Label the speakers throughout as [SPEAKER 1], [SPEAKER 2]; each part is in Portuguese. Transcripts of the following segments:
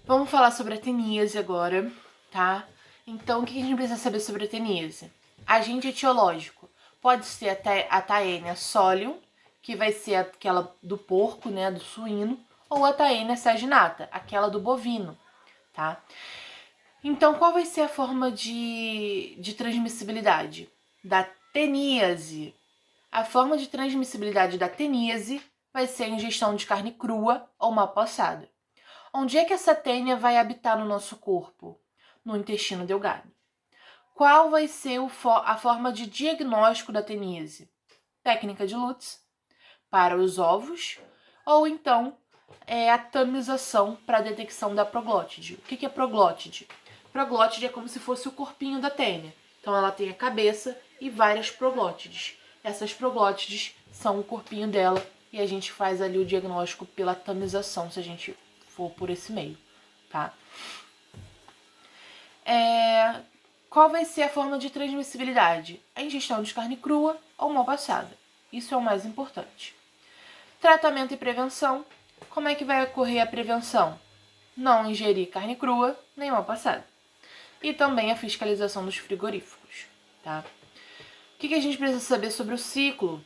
[SPEAKER 1] Vamos falar sobre a teníase agora, tá? Então, o que a gente precisa saber sobre a teníase? Agente etiológico. Pode ser a Taenia solium, que vai ser aquela do porco, né, do suíno, ou a Taenia saginata, aquela do bovino, tá? Então, qual vai ser a forma de transmissibilidade da teníase? A forma de transmissibilidade da teníase vai ser a ingestão de carne crua ou mal passada. Onde é que essa tênia vai habitar no nosso corpo? No intestino delgado. Qual vai ser a forma de diagnóstico da teníase? Técnica de Lutz para os ovos, ou então a tamização para a detecção da proglótide. O que é proglótide? Proglótide é como se fosse o corpinho da tênia. Então ela tem a cabeça e várias proglótides. Essas proglótides são o corpinho dela e a gente faz ali o diagnóstico pela tamização, se a gente for por esse meio, tá? Qual vai ser a forma de transmissibilidade? A ingestão de carne crua ou mal passada. Isso é o mais importante. Tratamento e prevenção. Como é que vai ocorrer a prevenção? Não ingerir carne crua nem mal passada. E também a fiscalização dos frigoríficos, tá? O que a gente precisa saber sobre o ciclo?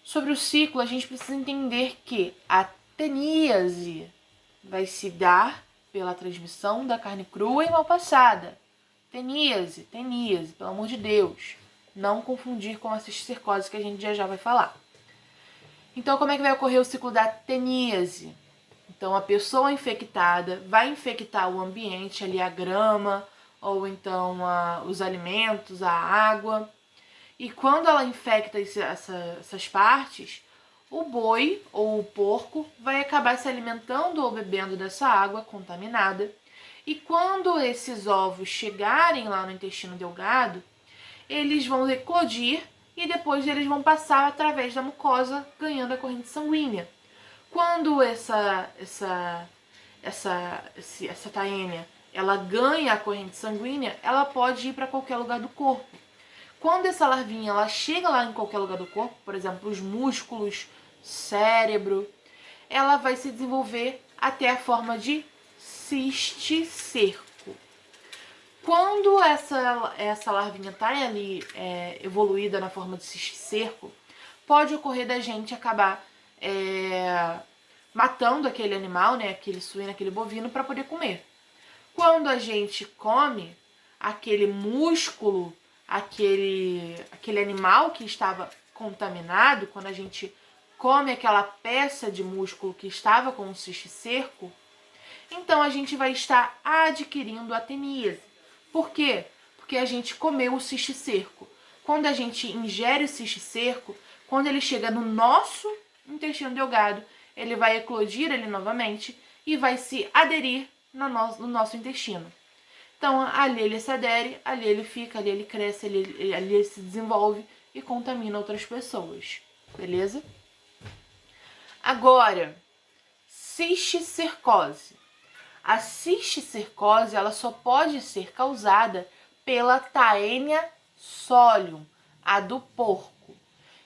[SPEAKER 1] Sobre o ciclo, a gente precisa entender que a teníase vai se dar pela transmissão da carne crua e mal passada. Teníase, pelo amor de Deus. Não confundir com a cisticercose que a gente já vai falar. Então, como é que vai ocorrer o ciclo da teníase? Então, a pessoa infectada vai infectar o ambiente, ali a grama, ou então os alimentos, a água. E quando ela infecta essas partes, o boi ou o porco vai acabar se alimentando ou bebendo dessa água contaminada. E quando esses ovos chegarem lá no intestino delgado, eles vão eclodir e depois eles vão passar através da mucosa, ganhando a corrente sanguínea. Quando essa taênia ela ganha a corrente sanguínea, ela pode ir para qualquer lugar do corpo. Quando essa larvinha ela chega lá em qualquer lugar do corpo, por exemplo, os músculos, cérebro, ela vai se desenvolver até a forma de cisticerco. Quando essa larvinha está ali evoluída na forma de cisticerco, pode ocorrer da gente acabar matando aquele animal, né, aquele suíno, aquele bovino, para poder comer. Quando a gente come aquele músculo, aquele animal que estava contaminado, quando a gente come aquela peça de músculo que estava com o cisticerco, então a gente vai estar adquirindo a teníase. Por quê? Porque a gente comeu o cisticerco. Quando a gente ingere o cisticerco, quando ele chega no nosso intestino delgado, ele vai eclodir ali novamente e vai se aderir no nosso intestino. Então, ali ele se adere, ali ele fica, ali ele cresce, ali ele se desenvolve e contamina outras pessoas. Beleza? Agora, cisticercose. A cisticercose ela só pode ser causada pela Taenia solium, a do porco.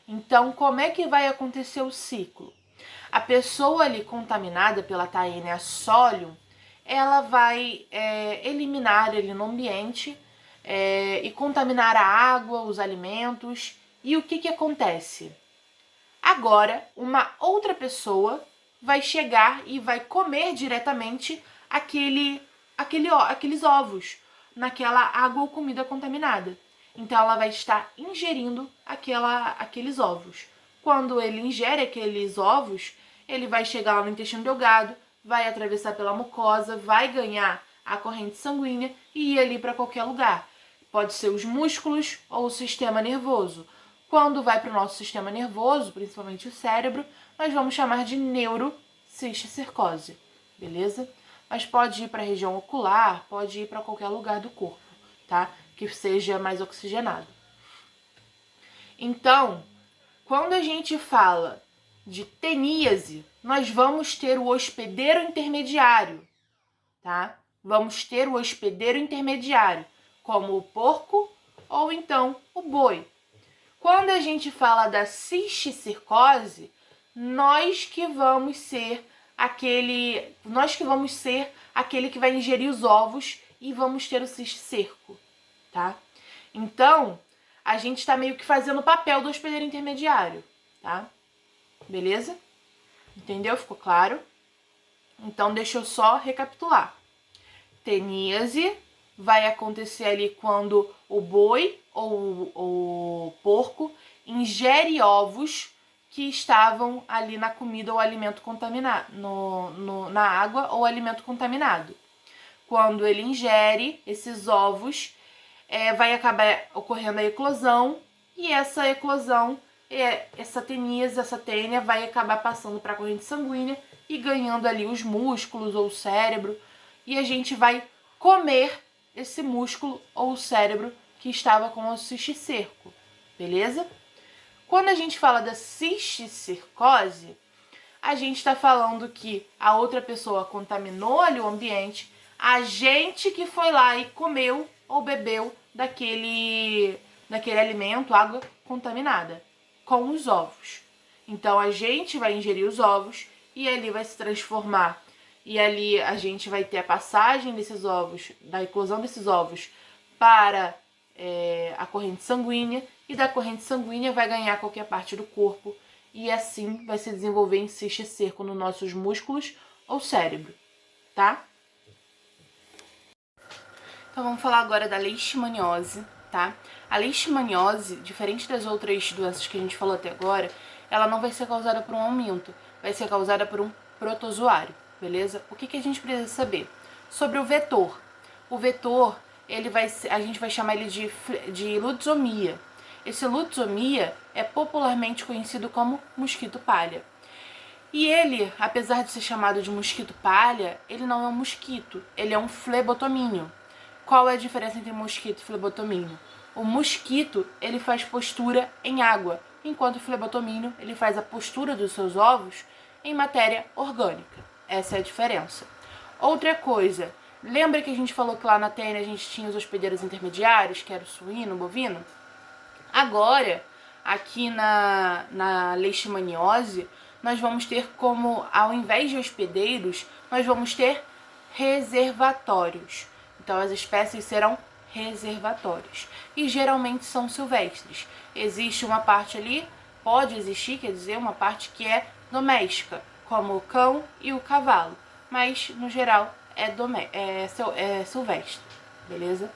[SPEAKER 1] Então, como é que vai acontecer o ciclo? A pessoa ali contaminada pela Taenia solium, ela vai eliminar ali no ambiente e contaminar a água, os alimentos. E o que acontece? Agora, uma outra pessoa vai chegar e vai comer diretamente aqueles ovos naquela água ou comida contaminada. Então, ela vai estar ingerindo aqueles ovos. Quando ele ingere aqueles ovos, ele vai chegar lá no intestino delgado, vai atravessar pela mucosa, vai ganhar a corrente sanguínea e ir ali para qualquer lugar. Pode ser os músculos ou o sistema nervoso. Quando vai para o nosso sistema nervoso, principalmente o cérebro, nós vamos chamar de neurocisticercose, beleza? Mas pode ir para a região ocular, pode ir para qualquer lugar do corpo, tá? Que seja mais oxigenado. Então, quando a gente fala de teníase, nós vamos ter o hospedeiro intermediário, tá? Vamos ter o hospedeiro intermediário, como o porco ou então o boi. Quando a gente fala da cisticercose, nós que vamos ser nós que vamos ser aquele que vai ingerir os ovos e vamos ter o cisticerco, tá? Então, a gente está meio que fazendo o papel do hospedeiro intermediário, tá? Beleza? Entendeu? Ficou claro? Então, deixa eu só recapitular. Teníase vai acontecer ali quando o boi ou o porco ingere ovos que estavam ali na comida ou alimento contaminado, na água ou alimento contaminado. Quando ele ingere esses ovos, vai acabar ocorrendo a eclosão, e essa eclosão, essa teníase, essa tênia, vai acabar passando para a corrente sanguínea e ganhando ali os músculos ou o cérebro, e a gente vai comer esse músculo ou o cérebro que estava com o cisticerco, beleza? Quando a gente fala da cisticercose, a gente está falando que a outra pessoa contaminou ali o ambiente, a gente que foi lá e comeu ou bebeu daquele alimento, água contaminada, com os ovos. Então, a gente vai ingerir os ovos e ali vai se transformar. E ali a gente vai ter a passagem desses ovos, da eclosão desses ovos para a corrente sanguínea, e da corrente sanguínea vai ganhar qualquer parte do corpo, e assim vai se desenvolver em cisticerco nos nossos músculos ou cérebro, tá? Então vamos falar agora da leishmaniose, tá? A leishmaniose, diferente das outras doenças que a gente falou até agora, ela não vai ser causada por um aumento, vai ser causada por um protozoário, beleza? O que a gente precisa saber? Sobre o vetor. O vetor, a gente vai chamar ele de lutzomia. Esse lutzomia é popularmente conhecido como mosquito palha. E ele, apesar de ser chamado de mosquito palha, ele não é um mosquito, ele é um flebotomínio. Qual é a diferença entre mosquito e flebotomínio? O mosquito, ele faz postura em água, enquanto o flebotomínio, ele faz a postura dos seus ovos em matéria orgânica. Essa é a diferença. Outra coisa, lembra que a gente falou que lá na tênia a gente tinha os hospedeiros intermediários, que era o suíno, o bovino? Agora, aqui na leishmaniose, nós vamos ter como, ao invés de hospedeiros, nós vamos ter reservatórios. Então, as espécies serão reservatórios. E geralmente são silvestres. Existe uma parte ali, pode existir, quer dizer, uma parte que é doméstica, como o cão e o cavalo. Mas, no geral, é silvestre, beleza?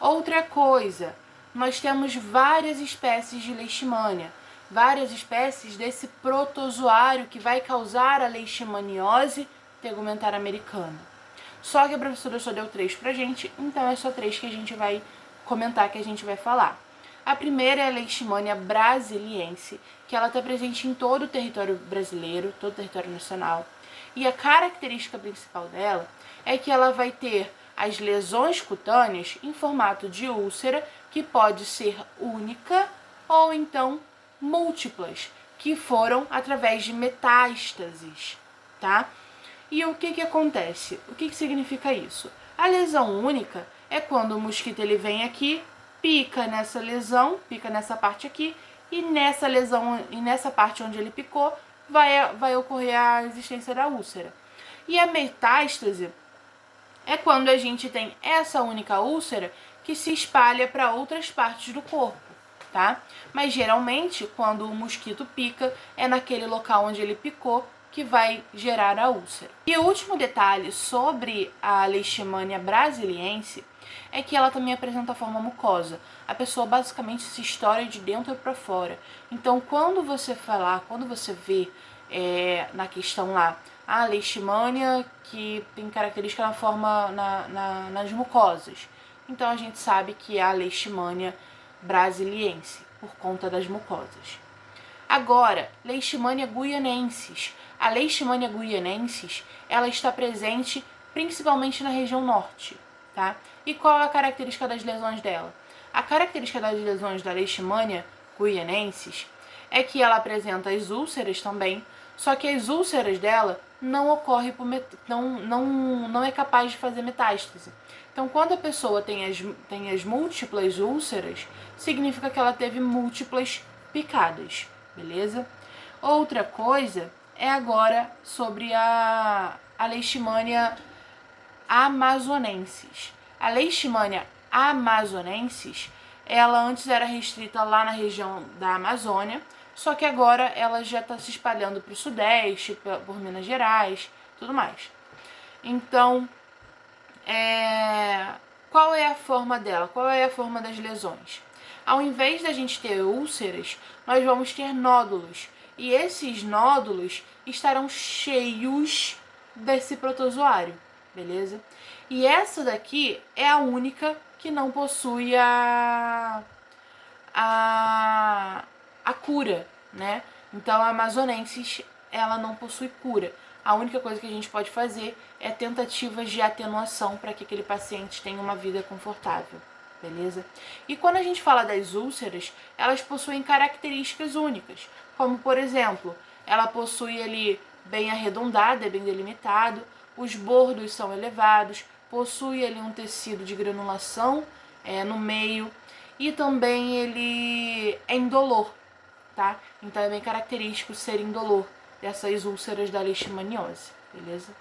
[SPEAKER 1] Outra coisa, nós temos várias espécies de leishmania, várias espécies desse protozoário que vai causar a leishmaniose tegumentar americana. Só que a professora só deu 3 pra gente, então é só 3 que a gente vai comentar, que a gente vai falar. A primeira é a Leishmania brasiliense, que ela está presente em todo o território brasileiro, todo o território nacional. E a característica principal dela é que ela vai ter as lesões cutâneas em formato de úlcera, que pode ser única ou então múltiplas, que foram através de metástases, tá? E o que acontece? O que significa isso? A lesão única é quando o mosquito ele vem aqui, pica nessa lesão, pica nessa parte aqui, e nessa lesão, e nessa parte onde ele picou, vai ocorrer a existência da úlcera. E a metástase é quando a gente tem essa única úlcera que se espalha para outras partes do corpo, tá? Mas geralmente, quando o mosquito pica, é naquele local onde ele picou que vai gerar a úlcera. E o último detalhe sobre a Leishmania brasiliense é que ela também apresenta a forma mucosa. A pessoa basicamente se estoura de dentro para fora. Então, quando você vê na questão lá, a Leishmania que tem característica na forma nas mucosas. Então, a gente sabe que é a Leishmania brasiliense, por conta das mucosas. Agora, Leishmania guianensis. A Leishmania guianensis, ela está presente principalmente na região norte, tá? E qual é a característica das lesões dela? A característica das lesões da Leishmania guianensis é que ela apresenta as úlceras também, só que as úlceras dela não ocorre não é capaz de fazer metástase. Então, quando a pessoa tem as múltiplas úlceras, significa que ela teve múltiplas picadas, beleza? Outra coisa é agora sobre a Leishmania amazonensis. A Leishmania amazonensis, ela antes era restrita lá na região da Amazônia, só que agora ela já está se espalhando para o Sudeste, por Minas Gerais, tudo mais. Então, qual é a forma dela? Qual é a forma das lesões? Ao invés da gente ter úlceras, nós vamos ter nódulos. E esses nódulos estarão cheios desse protozoário, beleza? E essa daqui é a única que não possui a cura, né? Então a amazonensis, ela não possui cura. A única coisa que a gente pode fazer é tentativas de atenuação para que aquele paciente tenha uma vida confortável, beleza? E quando a gente fala das úlceras, elas possuem características únicas, como por exemplo, ela possui ali bem arredondada, bem delimitado, os bordos são elevados, possui ali um tecido de granulação no meio e também ele é indolor, tá? Então é bem característico ser indolor dessas úlceras da leishmaniose, beleza?